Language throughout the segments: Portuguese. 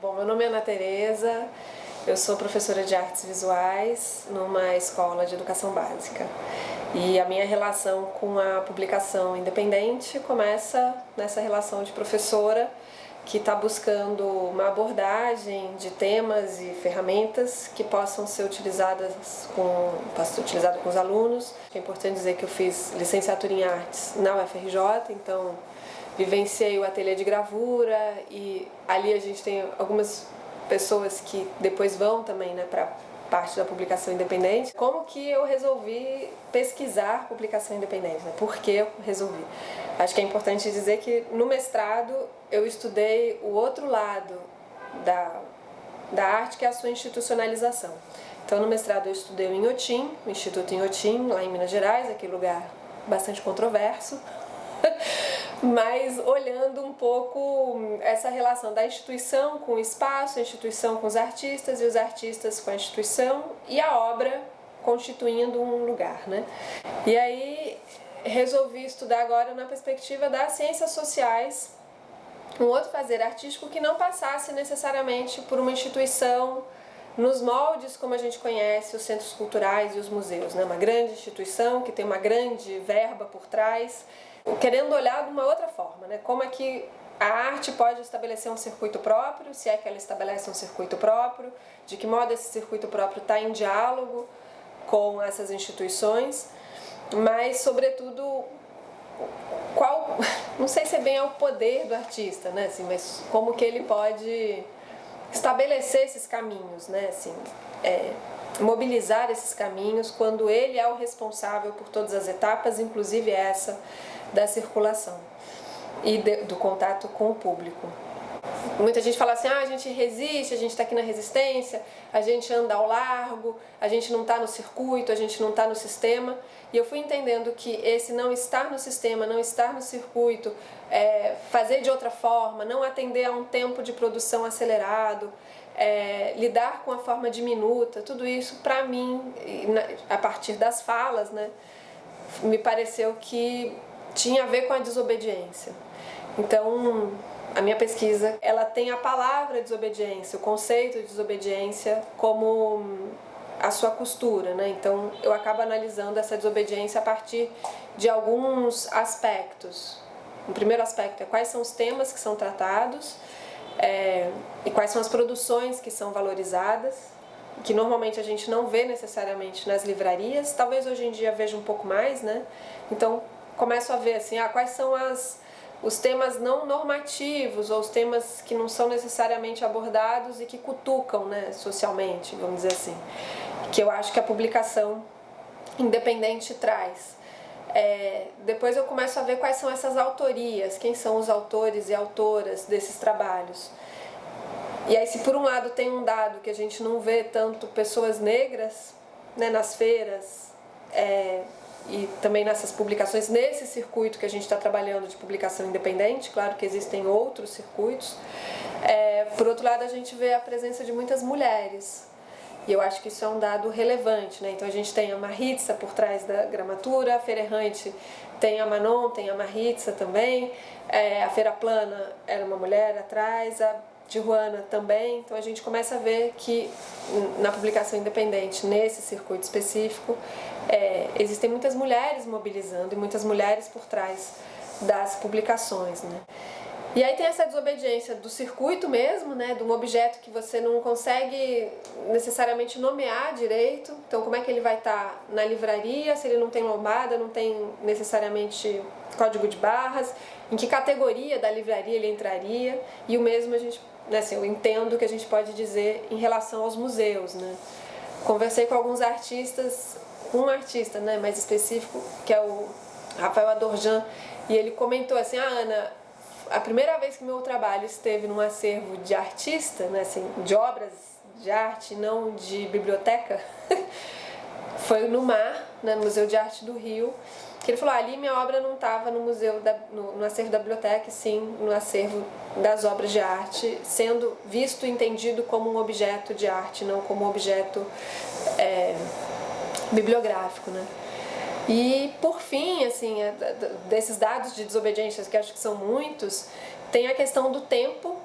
Bom, meu nome é Ana Tereza, eu sou professora de artes visuais numa escola de educação básica. E a minha relação com a publicação independente começa nessa relação de professora que está buscando uma abordagem de temas e ferramentas que possam ser utilizadas com os alunos. É importante dizer que eu fiz licenciatura em artes na UFRJ, então vivenciei o ateliê de gravura e ali a gente tem algumas pessoas que depois vão também, né, para parte da publicação independente. Como que eu resolvi pesquisar publicação independente, né? Por que eu resolvi? Acho que é importante dizer que no mestrado eu estudei o outro lado da arte, que é a sua institucionalização. Então no mestrado eu estudei o Inhotim, o Instituto Inhotim, lá em Minas Gerais, aquele lugar bastante controverso, mas olhando um pouco essa relação da instituição com o espaço, a instituição com os artistas e os artistas com a instituição e a obra constituindo um lugar, né? E aí resolvi estudar agora na perspectiva das ciências sociais, um outro fazer artístico que não passasse necessariamente por uma instituição nos moldes como a gente conhece os centros culturais e os museus, né? Uma grande instituição que tem uma grande verba por trás, querendo olhar de uma outra forma, né? Como é que a arte pode estabelecer um circuito próprio, se é que ela estabelece um circuito próprio, de que modo esse circuito próprio está em diálogo com essas instituições, mas sobretudo qual, não sei se é bem o poder do artista, né? Assim, mas como que ele pode estabelecer esses caminhos, né? Assim, mobilizar esses caminhos quando ele é o responsável por todas as etapas, inclusive essa da circulação e do contato com o público. Muita gente fala assim, a gente resiste, a gente está aqui na resistência, a gente anda ao largo, a gente não está no circuito, a gente não está no sistema. E eu fui entendendo que esse não estar no sistema, não estar no circuito, fazer de outra forma, não atender a um tempo de produção acelerado, lidar com a forma diminuta, tudo isso para mim, a partir das falas, né, me pareceu que tinha a ver com a desobediência. Então, a minha pesquisa, ela tem a palavra desobediência, o conceito de desobediência como a sua costura, né? Então, eu acabo analisando essa desobediência a partir de alguns aspectos. O primeiro aspecto é quais são os temas que são tratados e quais são as produções que são valorizadas, que normalmente a gente não vê necessariamente nas livrarias, talvez hoje em dia veja um pouco mais, né? Então, começo a ver assim, quais são os temas não normativos ou os temas que não são necessariamente abordados e que cutucam, né, socialmente, vamos dizer assim, que eu acho que a publicação independente traz. Depois eu começo a ver quais são essas autorias, quem são os autores e autoras desses trabalhos. E aí, se por um lado tem um dado que a gente não vê tanto pessoas negras, né, nas feiras, e também nessas publicações, nesse circuito que a gente está trabalhando de publicação independente, claro que existem outros circuitos. Por outro lado, a gente vê a presença de muitas mulheres, e eu acho que isso é um dado relevante, né? Então a gente tem a Maritza por trás da gramatura, a Feira Errante tem a Manon, tem a Maritza também, a Feira Plana era uma mulher atrás, a Tijuana também. Então a gente começa a ver que na publicação independente, nesse circuito específico, existem muitas mulheres mobilizando e muitas mulheres por trás das publicações, né? E aí tem essa desobediência do circuito mesmo, né, de um objeto que você não consegue necessariamente nomear direito. Então como é que ele vai estar na livraria se ele não tem lombada, não tem necessariamente código de barras, em que categoria da livraria ele entraria? E o mesmo a gente, né, assim, eu entendo que a gente pode dizer em relação aos museus, né? Conversei com alguns artistas, um artista, né, mais específico, que é o Rafael Adorjan, e ele comentou assim, Ana, a primeira vez que meu trabalho esteve num acervo de artista, né, assim, de obras de arte, não de biblioteca, foi no MAR, né, no Museu de Arte do Rio, que ele falou, ali minha obra não estava no museu, no acervo da biblioteca, sim no acervo das obras de arte, sendo visto e entendido como um objeto de arte, não como um objeto bibliográfico, né? E, por fim, assim, desses dados de desobediência, que acho que são muitos, tem a questão do tempo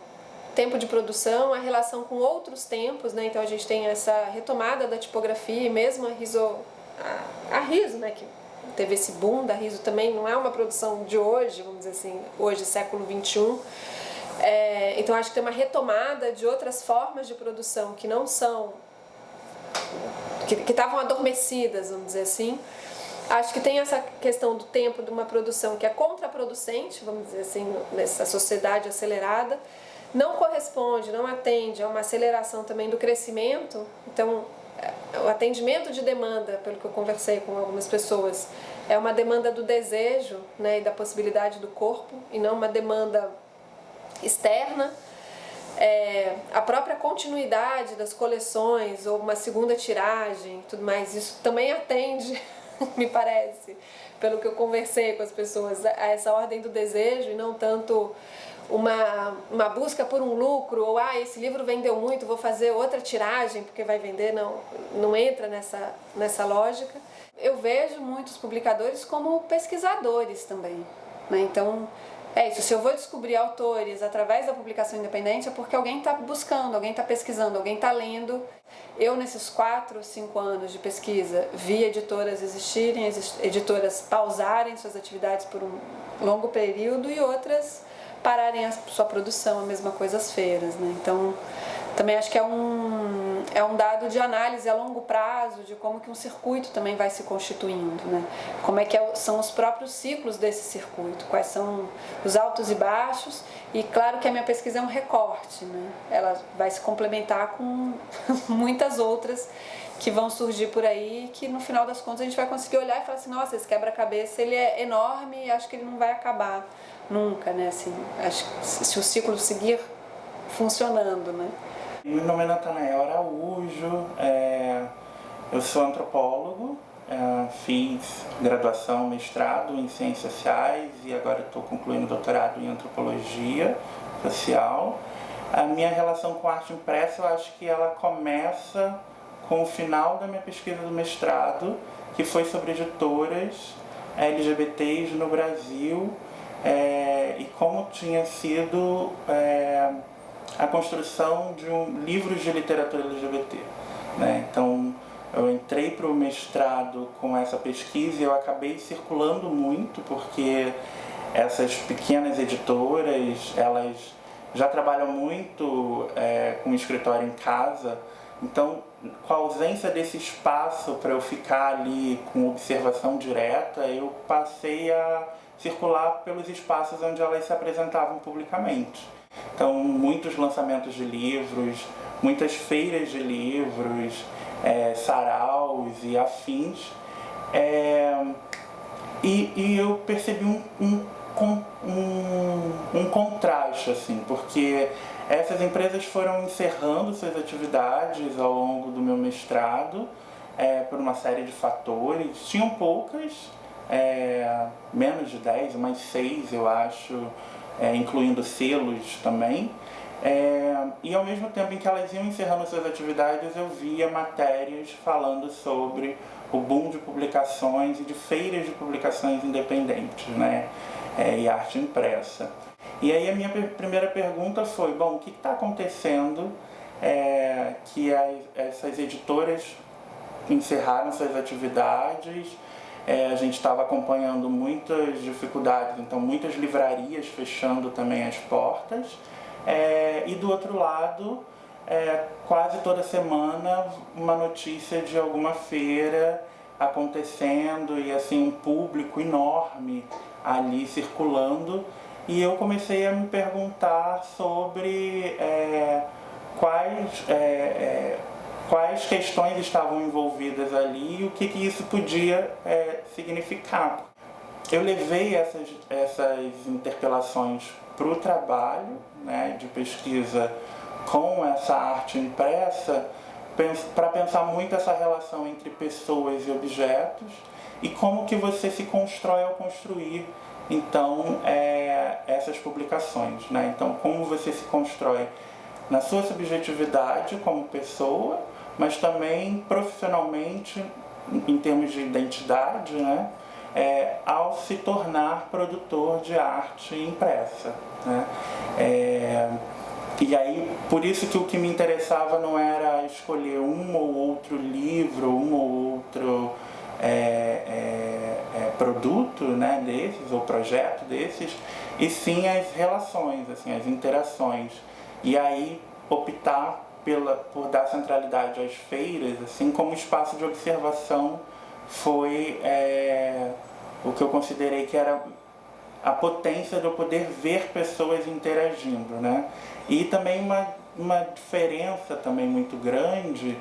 tempo de produção, a relação com outros tempos, né? Então a gente tem essa retomada da tipografia e mesmo a Riso, né? Que teve esse boom da Riso também, não é uma produção de hoje, vamos dizer assim, hoje, século XXI. Então acho que tem uma retomada de outras formas de produção que não são, que estavam adormecidas, vamos dizer assim. Acho que tem essa questão do tempo de uma produção que é contraproducente, vamos dizer assim, nessa sociedade acelerada, não corresponde, não atende a uma aceleração também do crescimento. Então, o atendimento de demanda, pelo que eu conversei com algumas pessoas, é uma demanda do desejo, né, e da possibilidade do corpo, e não uma demanda externa. A própria continuidade das coleções ou uma segunda tiragem, tudo mais, isso também atende, me parece, pelo que eu conversei com as pessoas, a essa ordem do desejo e não tanto uma busca por um lucro ou esse livro vendeu muito, vou fazer outra tiragem porque vai vender. Não entra nessa lógica. Eu vejo muitos publicadores como pesquisadores também, né? Então isso, se eu vou descobrir autores através da publicação independente é porque alguém está buscando, alguém está pesquisando, alguém está lendo. Eu, nesses 4 ou 5 anos de pesquisa, vi editoras existirem, editoras pausarem suas atividades por um longo período e outras pararem a sua produção, a mesma coisa as feiras, né? Então, também acho que é um dado de análise a longo prazo de como que um circuito também vai se constituindo, né? Como é que são os próprios ciclos desse circuito, quais são os altos e baixos, e claro que a minha pesquisa é um recorte, né? Ela vai se complementar com muitas outras que vão surgir por aí, que no final das contas a gente vai conseguir olhar e falar assim, nossa, esse quebra-cabeça ele é enorme e acho que ele não vai acabar nunca, né? Assim, acho que se o ciclo seguir funcionando, né? Meu nome é Natanael Araújo, eu sou antropólogo, fiz graduação, mestrado em Ciências Sociais e agora estou concluindo doutorado em Antropologia Social. A minha relação com arte impressa, eu acho que ela começa com o final da minha pesquisa do mestrado, que foi sobre editoras LGBTs no Brasil e como tinha sido a construção de livros de literatura LGBT, né? Então, eu entrei para o mestrado com essa pesquisa e eu acabei circulando muito, porque essas pequenas editoras, elas já trabalham muito com escritório em casa. Então, com a ausência desse espaço para eu ficar ali com observação direta, eu passei a circular pelos espaços onde elas se apresentavam publicamente. Então, muitos lançamentos de livros, muitas feiras de livros, saraus e afins. E eu percebi um contraste, assim, porque essas empresas foram encerrando suas atividades ao longo do meu mestrado por uma série de fatores. Tinham poucas, menos de 10, umas 6 eu acho, incluindo selos também. E ao mesmo tempo em que elas iam encerrando suas atividades, eu via matérias falando sobre o boom de publicações e de feiras de publicações independentes, né? E arte impressa. E aí a minha primeira pergunta foi, bom, o que está acontecendo que essas editoras encerraram suas atividades? A gente estava acompanhando muitas dificuldades, então muitas livrarias fechando também as portas. E do outro lado, quase toda semana uma notícia de alguma feira acontecendo e assim um público enorme ali circulando. E eu comecei a me perguntar sobre quais questões estavam envolvidas ali e o que isso podia significar. Eu levei essas interpelações para o trabalho, né, de pesquisa com essa arte impressa, para pensar muito essa relação entre pessoas e objetos e como que você se constrói ao construir, então, essas publicações, né? Então, como você se constrói na sua subjetividade como pessoa, mas também profissionalmente, em termos de identidade, né? Ao se tornar produtor de arte impressa, né? E aí, por isso que o que me interessava não era escolher um ou outro livro, um ou outro produto, né, desses, ou projeto desses, e sim as relações, assim, as interações. E aí optar por dar centralidade às feiras, assim, como espaço de observação foi o que eu considerei que era a potência de eu poder ver pessoas interagindo, né? E também uma diferença também muito grande,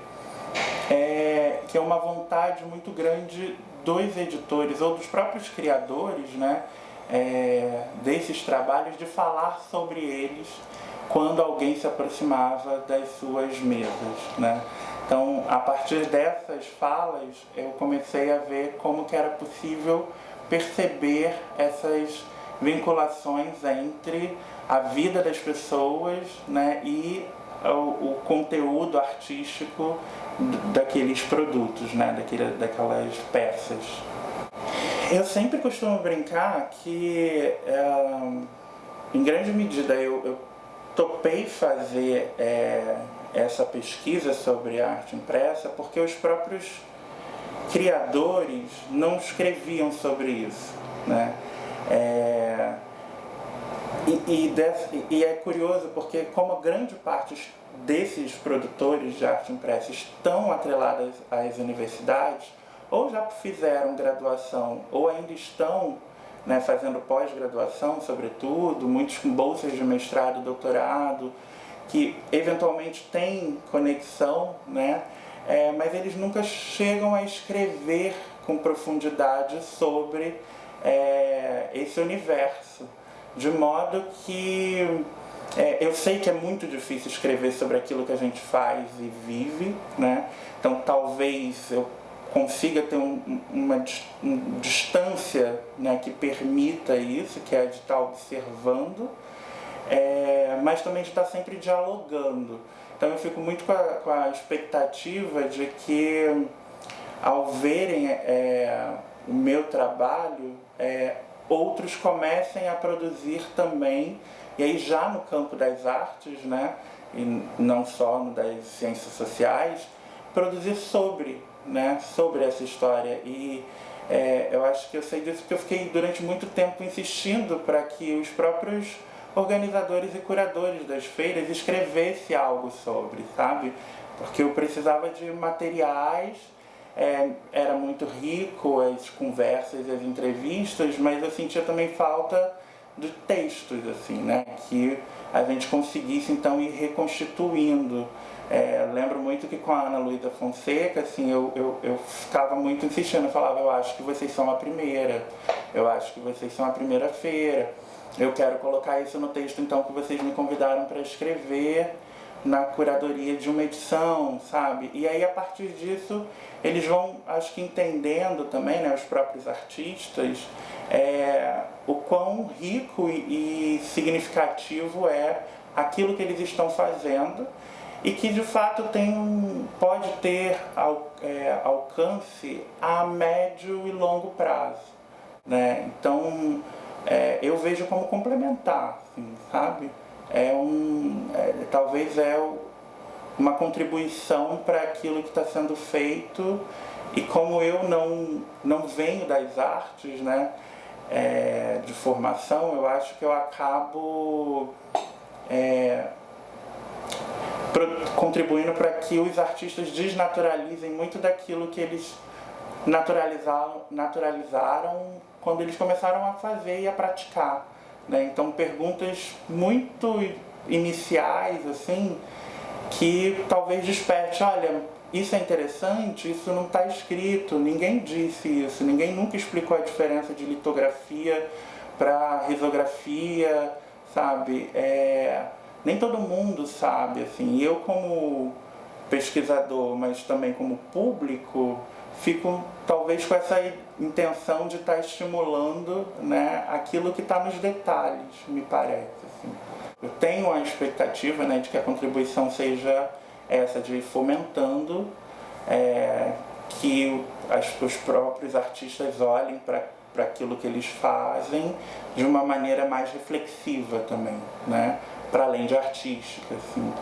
que é uma vontade muito grande dos editores ou dos próprios criadores, né? Desses trabalhos, de falar sobre eles quando alguém se aproximava das suas mesas, né? Então, a partir dessas falas, eu comecei a ver como que era possível perceber essas vinculações entre a vida das pessoas, né, e o conteúdo artístico daqueles produtos, né, daquelas peças. Eu sempre costumo brincar que, em grande medida, eu topei fazer essa pesquisa sobre a arte impressa porque os próprios criadores não escreviam sobre isso, né? E é curioso porque, como grande parte desses produtores de arte impressa estão atrelados às universidades, ou já fizeram graduação ou ainda estão, né, fazendo pós-graduação, sobretudo, muitos com bolsas de mestrado, doutorado, que eventualmente têm conexão, né, mas eles nunca chegam a escrever com profundidade sobre esse universo. De modo que eu sei que é muito difícil escrever sobre aquilo que a gente faz e vive, né? Então talvez eu consiga ter uma distância, né, que permita isso, que é de estar observando, mas também de estar sempre dialogando. Então eu fico muito com a expectativa de que, ao verem o meu trabalho, outros comecem a produzir também, e aí já no campo das artes, né, e não só no das ciências sociais, produzir sobre essa história. E eu acho que eu sei disso porque eu fiquei durante muito tempo insistindo para que os próprios organizadores e curadores das feiras escrevessem algo sobre, sabe? Porque eu precisava de materiais. Era muito rico as conversas e as entrevistas, mas eu sentia também falta de textos, assim, né, que a gente conseguisse então ir reconstituindo. Lembro muito que com a Ana Luísa Fonseca, assim, eu ficava muito insistindo, eu falava, eu acho que vocês são a primeira, eu acho que vocês são a primeira feira, eu quero colocar isso no texto então que vocês me convidaram para escrever na curadoria de uma edição, sabe? E aí, a partir disso, eles vão, acho que, entendendo também, né, os próprios artistas, o quão rico e significativo é aquilo que eles estão fazendo e que, de fato, pode ter alcance a médio e longo prazo, né? Então, eu vejo como complementar, assim, sabe? Talvez uma contribuição para aquilo que está sendo feito, e como eu não venho das artes, né, de formação, eu acho que eu acabo contribuindo para que os artistas desnaturalizem muito daquilo que eles naturalizaram quando eles começaram a fazer e a praticar, né? Então, perguntas muito iniciais, assim, que talvez desperte, olha, isso é interessante, isso não está escrito, ninguém disse isso, ninguém nunca explicou a diferença de litografia para risografia, sabe? Nem todo mundo sabe, assim. Eu, como pesquisador, mas também como público, fico talvez com essa intenção de estar estimulando, né, aquilo que está nos detalhes, me parece, assim. Eu tenho a expectativa, né, de que a contribuição seja essa, de ir fomentando que os próprios artistas olhem para aquilo que eles fazem de uma maneira mais reflexiva também, né? para além de artística, assim.